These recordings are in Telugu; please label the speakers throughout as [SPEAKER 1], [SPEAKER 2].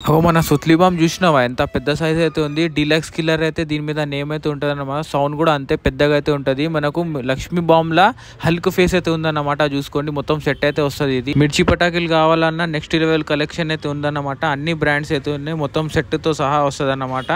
[SPEAKER 1] మన సుత్లీ బాంబ్ చూసినావా ఎంత పెద్ద సైజ్ అయితే ఉంది. డీలక్స్ కిల్లర్ అయితే దీని మీద నేమ్ అయితే ఉంటుంది అన్నమాట. సౌండ్ కూడా అంతే పెద్దగా అయితే ఉంటుంది. మనకు లక్ష్మీ బాంబ్ లా హల్క్ ఫేస్ అయితే ఉందన్నమాట. చూసుకోండి మొత్తం సెట్ అయితే వస్తుంది. ఇది మిర్చి పటాకులు కావాలన్నా నెక్స్ట్ లెవెల్ కలెక్షన్ అయితే ఉందన్నమాట. అన్ని బ్రాండ్స్ అయితే ఉన్నాయి, మొత్తం సెట్ తో సహా వస్తుంది అన్నమాట.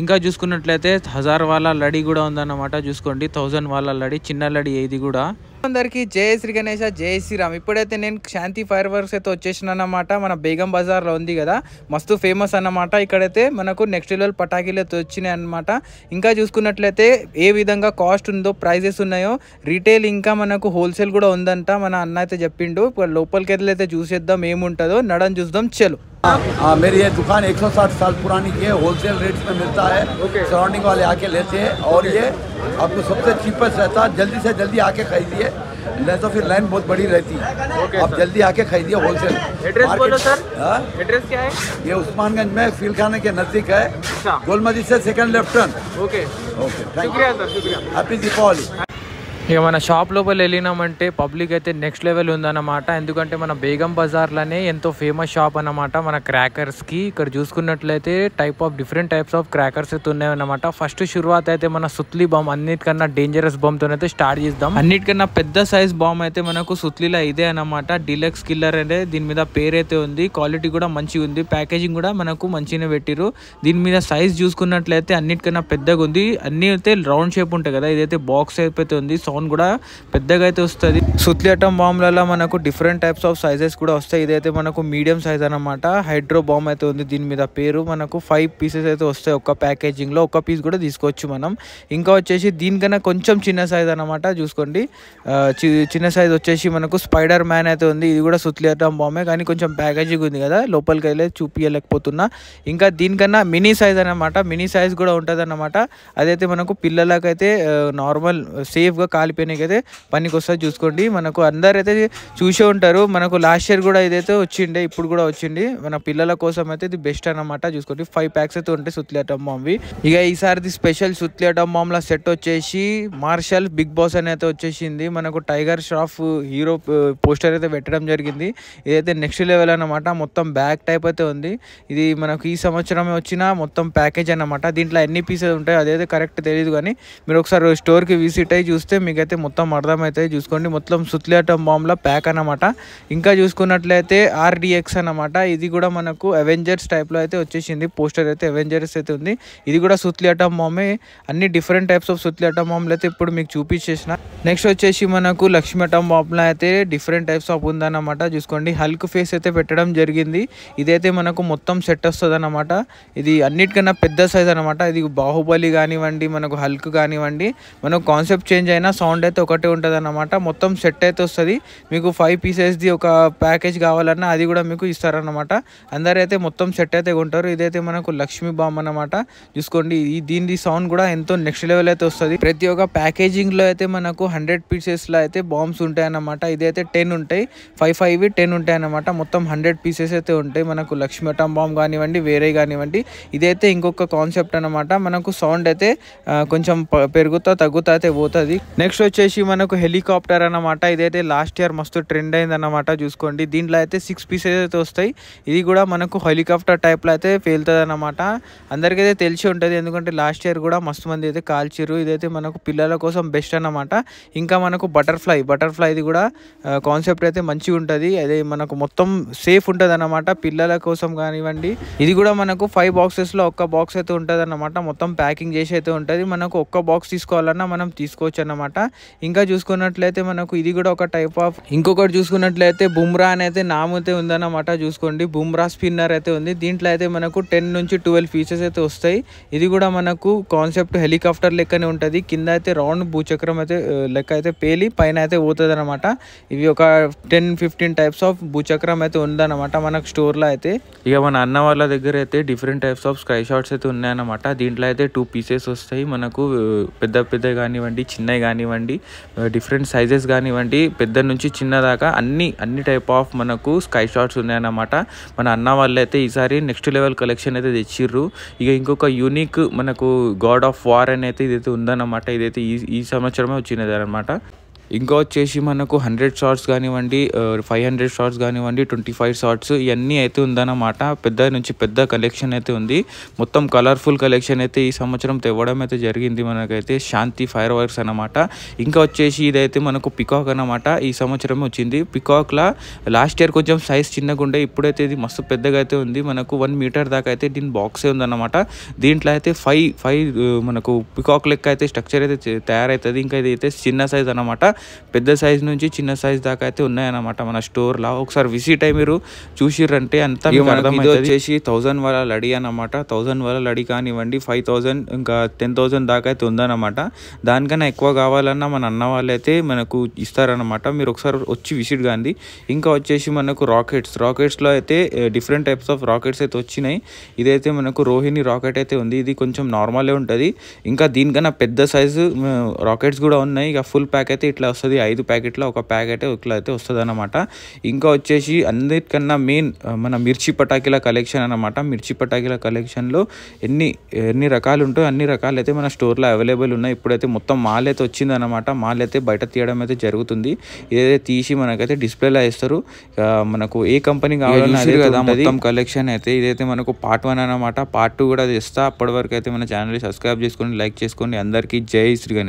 [SPEAKER 1] ఇంకా చూసుకున్నట్లయితే 1000 వాళ్ళ లడి కూడా ఉందన్నమాట. చూసుకోండి 1000 వాళ్ళ లడి, చిన్న లడి ఇది కూడా. అందరికి జై శ్రీ గణేష, జై శ్రీరామ్. ఇప్పుడైతే నేను శాంతి ఫైర్ వర్క్స్ అయితే వచ్చేసిన అన్నమాట. మన బేగం బజార్లో ఉంది కదా, మస్తు ఫేమస్ అన్నమాట. ఇక్కడైతే మనకు నెక్స్ట్ లెవెల్ పటాకీలు అయితే వచ్చినాయి అన్నమాట. ఇంకా చూసుకున్నట్లయితే ఏ విధంగా కాస్ట్ ఉందో, ప్రైజెస్ ఉన్నాయో, రీటైల్ ఇంకా మనకు హోల్సేల్ కూడా ఉందంట. మన అన్న అయితే చెప్పిండు. లోపలికి అయితే చూసేద్దాం ఏముంటుందో, నడని చూద్దాం. చలో.
[SPEAKER 2] मेरी ये दुकान 160 साल पुरानी की है, होलसेल रेट्स में मिलता है। सराउंडिंग वाले आके लेते हैं और ये आपको सबसे चीपेस्ट रहता है। जल्दी से जल्दी आके खरीदिए, नहीं तो फिर लाइन बहुत बड़ी रहती है। आप जल्दी आके खरीदिए होलसेल।
[SPEAKER 1] एड्रेस बोलो सर। एड्रेस क्या है?
[SPEAKER 2] ये उस्मानगंज में फील खाने के नजदीक है, गोल मस्जिद से second left turn.
[SPEAKER 1] Okay
[SPEAKER 2] okay,
[SPEAKER 1] शुक्रिया सर, शुक्रिया।
[SPEAKER 2] हैप्पी दीपावली।
[SPEAKER 1] ఇక మన షాప్ లోపల వెళ్ళినామంటే పబ్లిక్ అయితే నెక్స్ట్ లెవెల్ ఉందన్నమాట. ఎందుకంటే మన బేగం బజార్లోనే ఎంతో ఫేమస్ షాప్ అన్నమాట మన క్రాకర్స్కి. ఇక్కడ చూసుకున్నట్లయితే డిఫరెంట్ టైప్స్ ఆఫ్ క్రాకర్స్ అయితే ఉన్నాయన్నమాట. ఫస్ట్ షురువాత్ అయితే మన సుత్లీ బాంబ్, అన్నిటికన్నా డేంజరస్ బాంబ్ తోనైతే స్టార్ట్ చేద్దాం. అన్నిటికన్నా పెద్ద సైజ్ బాంబ్ అయితే మనకు సుత్లీలో ఇదే అన్నమాట. డీలక్స్ కిల్లర్ అంటే దీని మీద పేరైతే ఉంది. క్వాలిటీ కూడా మంచిగా ఉంది, ప్యాకేజింగ్ కూడా మనకు మంచిగానే పెట్టిరు. దీని మీద సైజ్ చూసుకున్నట్లయితే అన్నిటికన్నా పెద్దగా ఉంది. అన్ని అయితే రౌండ్ షేప్ ఉంటాయి కదా, ఇదైతే బాక్స్ షేప్ అయితే ఉంది. సౌండ్ కూడా పెద్దగా అయితే వస్తుంది. సుత్లీ అటం బాంబ్లలో మనకు డిఫరెంట్ టైప్స్ ఆఫ్ సైజెస్ కూడా వస్తాయి. ఇదైతే మనకు మీడియం సైజ్ అన్నమాట. హైడ్రో బాంబ్ అయితే ఉంది దీని మీద పేరు. మనకు 5 పీసెస్ అయితే వస్తాయి ఒక్క ప్యాకేజింగ్ లో. ఒక్క పీస్ కూడా తీసుకోవచ్చు మనం. ఇంకా వచ్చేసి దీనికన్నా కొంచెం చిన్న సైజ్ అన్నమాట. చూసుకోండి చిన్న సైజ్ వచ్చేసి మనకు స్పైడర్ మ్యాన్ అయితే ఉంది. ఇది కూడా సుత్లీ అటం బాంబే, కానీ కొంచెం ప్యాకేజింగ్ ఉంది కదా, లోపలికి వెళ్ళి చూపించలేకపోతున్నా. ఇంకా దీనికన్నా మినీ సైజ్ అన్నమాట. మినీ సైజ్ కూడా ఉంటుంది అన్నమాట. అదైతే మనకు పిల్లలకైతే నార్మల్ సేఫ్ గా కాలిపోయినాకైతే పనికి వస్తుంది. చూసుకోండి మనకు అందరైతే చూసే ఉంటారు. మనకు లాస్ట్ ఇయర్ కూడా ఇదైతే వచ్చిండే, ఇప్పుడు కూడా వచ్చింది. మన పిల్లల కోసం అయితే ఇది బెస్ట్ అన్నమాట. చూసుకోండి 5 ప్యాక్స్ అయితే ఉంటాయి సుత్లీ అటం బాంబ్. ఇక ఈసారిది స్పెషల్ సుత్లీ అటం బాంబ్ ల సెట్ వచ్చేసి మార్షల్ బిగ్ బాస్ అని అయితే వచ్చేసింది. మనకు టైగర్ ష్రాఫ్ హీరో పోస్టర్ అయితే పెట్టడం జరిగింది. ఇదైతే నెక్స్ట్ లెవెల్ అన్నమాట. మొత్తం బ్యాగ్ టైప్ అయితే ఉంది. ఇది మనకు ఈ సంవత్సరమే వచ్చిన మొత్తం ప్యాకేజ్ అన్నమాట. దీంట్లో ఎన్ని పీసెస్ ఉంటాయి అదైతే కరెక్ట్ తెలియదు, కానీ మీరు ఒకసారి స్టోర్కి విజిట్ అయ్యి చూస్తే మీకైతే మొత్తం అర్థమవుతాయి. చూసుకోండి మొత్తం సుత్లీ అటం బాంబ్ల ప్యాక్ అన్నమాట. ఇంకా చూసుకున్నట్లయితే RDX అన్నమాట. ఇది కూడా మనకు అవెంజర్స్ టైప్లో అయితే వచ్చేసింది. పోస్టర్ అయితే అవెంజర్స్ అయితే ఉంది. ఇది కూడా సుత్లీ అటం బాంబే. అన్ని డిఫరెంట్ టైప్స్ ఆఫ్ సుత్లీ అటం బాంబ్లు అయితే ఇప్పుడు మీకు చూపించేసిన. నెక్స్ట్ వచ్చేసి మనకు లక్ష్మీ అటం బాంబ్లో అయితే డిఫరెంట్ టైప్స్ ఆఫ్ ఉందన్నమాట. చూసుకోండి హల్క్ ఫేస్ అయితే పెట్టడం జరిగింది. ఇదైతే మనకు మొత్తం సెట్ వస్తుంది అన్నమాట. ఇది అన్నిటికన్నా పెద్ద సైజ్ అనమాట. ఇది బాహుబలి కానివ్వండి, మనకు హల్క్ కానివ్వండి, మనకు కాన్సెప్ట్ చేంజ్ అయినా సౌండ్ అయితే ఒకటే ఉంటుంది అన్నమాట. మొత్తం సెట్ అయితే వస్తుంది. మీకు 5 పీసెస్ది ఒక ప్యాకేజ్ కావాలన్నా అది కూడా మీకు ఇస్తారన్నమాట. అందరైతే మొత్తం సెట్ అయితే కొంటారు. ఇదైతే మనకు లక్ష్మీ బాంబ్ అన్నమాట. చూసుకోండి దీని సౌండ్ కూడా ఎంతో నెక్స్ట్ లెవెల్ అయితే వస్తుంది. ప్రతి ఒక్క ప్యాకేజింగ్ లో అయితే మనకు 100 పీసెస్ లో అయితే బాంబ్స్ ఉంటాయి అన్నమాట. ఇదైతే 10 ఉంటాయి, 5 10 ఉంటాయి అన్నమాట. మొత్తం 100 పీసెస్ అయితే ఉంటాయి. మనకు లక్ష్మీ అటం బాంబ్ కానివ్వండి, వేరే కానివ్వండి. ఇదైతే ఇంకొక కాన్సెప్ట్ అన్నమాట. మనకు సౌండ్ అయితే కొంచెం పెరుగుతా తగ్గుతా అయితే పోతుంది. నెక్స్ట్ వచ్చేసి మనకు హెలికాప్టర్ అన్నమాట. ఇదైతే లాస్ట్ ఇయర్ మస్తు ట్రెండ్ అయింది అన్నమాట. చూసుకోండి దీంట్లో అయితే 6 పీసెస్ అయితే వస్తాయి. ఇది కూడా మనకు హెలికాప్టర్ టైప్ లో అయితే పేలుతుంది అన్నమాట. అందరికైతే తెలిసి ఉంటుంది, ఎందుకంటే లాస్ట్ ఇయర్ కూడా మస్తు మంది అయితే కాల్చిరు. ఇదైతే మనకు పిల్లల కోసం బెస్ట్ అన్నమాట. ఇంకా మనకు బటర్ఫ్లై ఇది కూడా కాన్సెప్ట్ అయితే మంచిగా ఉంటుంది. అదే మనకు మొత్తం సేఫ్ ఉంటుంది అన్నమాట పిల్లల కోసం కానివ్వండి. ఇది కూడా మనకు 5 బాక్సెస్ లో ఒక్క బాక్స్ అయితే ఉంటుంది అన్నమాట. మొత్తం ప్యాకింగ్ చేసి అయితే ఉంటుంది. మనకు ఒక్క బాక్స్ తీసుకోవాలన్నా మనం తీసుకోవచ్చు అన్నమాట. ఇంకా చూసుకున్నట్లయితే మనకు ఇది కూడా ఒక టైప్ ఆఫ్. ఇంకొకటి చూసుకున్నట్లయితే బుమ్రా అని అయితే నామ్ అయితే ఉందన్నమాట. చూసుకోండి బుమ్రా స్పిన్నర్ అయితే ఉంది. దీంట్లో అయితే మనకు 10 నుంచి 12 పీసెస్ అయితే వస్తాయి. ఇది కూడా మనకు కాన్సెప్ట్ హెలికాప్టర్ లెక్కనే ఉంటుంది. కింద అయితే రౌండ్ భూచక్రం అయితే లెక్క అయితే పేలి పైన అయితే పోతుంది అనమాట. ఇవి ఒక 10-15 టైప్స్ ఆఫ్ భూచక్రం అయితే ఉందన్నమాట మనకు స్టోర్ లో అయితే. ఇక మన అన్న వాళ్ళ దగ్గర అయితే different types of sky shots అయితే ఉన్నాయన్నమాట. దీంట్లో అయితే 2 పీసెస్ వస్తాయి మనకు. పెద్ద కానివ్వండి, చిన్నవి కానివ్వండి, డిఫరెంట్ సైజెస్ కానివ్వండి, పెద్ద నుంచి చిన్న దాకా అన్ని టైప్ ఆఫ్ మనకు స్కై షాట్స్ ఉన్నాయన్నమాట. మన అన్న వాళ్ళు అయితే ఈసారి నెక్స్ట్ లెవెల్ కలెక్షన్ అయితే తెచ్చిర్రు. ఇక ఇంకొక యూనిక్ మనకు గాడ్ ఆఫ్ వార్ అని అయితే ఇదైతే ఉందన్నమాట. ఇదైతే ఈ సంవత్సరమే వచ్చినది అనమాట.
[SPEAKER 3] ఇంకా వచ్చేసి మనకు 100 షార్ట్స్ కానివ్వండి, 500 షార్ట్స్ కానివ్వండి, 25 షార్ట్స్ ఇవన్నీ అయితే ఉందన్నమాట. పెద్ద నుంచి పెద్ద కలెక్షన్ అయితే ఉంది. మొత్తం కలర్ఫుల్ కలెక్షన్ అయితే ఈ సంవత్సరం తేవడం అయితే జరిగింది. మనకైతే శాంతి ఫైర్ వర్క్స్ అన్నమాట. ఇంకా వచ్చేసి ఇదైతే మనకు పికాక్ అన్నమాట. ఈ సంవత్సరం వచ్చింది. పికాక్లా లాస్ట్ ఇయర్ కొంచెం సైజ్ చిన్నగా ఉండే, ఇప్పుడైతే ఇది మస్తు పెద్దగా అయితే ఉంది. మనకు 1 మీటర్ దాకా అయితే దీని బాక్సే ఉందన్నమాట. దీంట్లో అయితే 5 మనకు పికాక్ లెక్క అయితే స్ట్రక్చర్ అయితే తయారవుతుంది. ఇంకా ఇది అయితే చిన్న సైజ్ అన్నమాట. పెద్ద సైజ్ నుంచి చిన్న సైజ్ దాకా అయితే ఉన్నాయన్నమాట మన స్టోర్లో. ఒకసారి విజిట్ అయ్యి మీరు చూసిర్రంటే అంతా మీకు అర్థమైంది. వచ్చేసి 1000 వాళ్ళ లడి అన్నమాట. 1000 వాళ్ళ లడి కానివ్వండి, 5000 ఇంకా 10,000 దాకా అయితే ఉందన్నమాట. దానికన్నా ఎక్కువ కావాలన్నా మన అన్న వాళ్ళు అయితే మనకు ఇస్తారనమాట. మీరు ఒకసారి వచ్చి విజిట్ కాండి. ఇంకా వచ్చేసి మనకు రాకెట్స్లో అయితే డిఫరెంట్ టైప్స్ ఆఫ్ రాకెట్స్ అయితే వచ్చినాయి. ఇదైతే మనకు రోహిణి రాకెట్ అయితే ఉంది. ఇది కొంచెం నార్మలే ఉంటుంది. ఇంకా దీనికన్నా పెద్ద సైజు రాకెట్స్ కూడా ఉన్నాయి. ఇక ఫుల్ ప్యాక్ అయితే ఇట్లా వస్తుంది. 5 ప్యాకెట్లో ఒక ప్యాక్ అయితే ఇట్లా అయితే వస్తుంది అనమాట. ఇంకా వచ్చేసి అన్నిటికన్నా మెయిన్ మన మిర్చి పటాకీల కలెక్షన్ అనమాట. మిర్చి పటాకీల కలెక్షన్లో ఎన్ని రకాలు ఉంటాయో అన్ని రకాలు అయితే మన స్టోర్లో అవైలబుల్ ఉన్నాయి. ఇప్పుడైతే మొత్తం మాల్ అయితే వచ్చిందనమాట. మాల్ అయితే బయట తీయడం అయితే జరుగుతుంది. ఏదైతే తీసి మనకైతే డిస్ప్లేలో వేస్తారు. మనకు ఏ కంపెనీ కావాలన్నా అదే కదా మొత్తం కలెక్షన్ అయితే. ఇదైతే మనకు పార్ట్ 1 అనమాట. పార్ట్ 2 కూడా తెస్తా. అప్పటి వరకు అయితే మన ఛానల్ సబ్స్క్రైబ్ చేసుకోండి, లైక్ చేసుకోండి. అందరికీ జై శ్రీ గణేష్.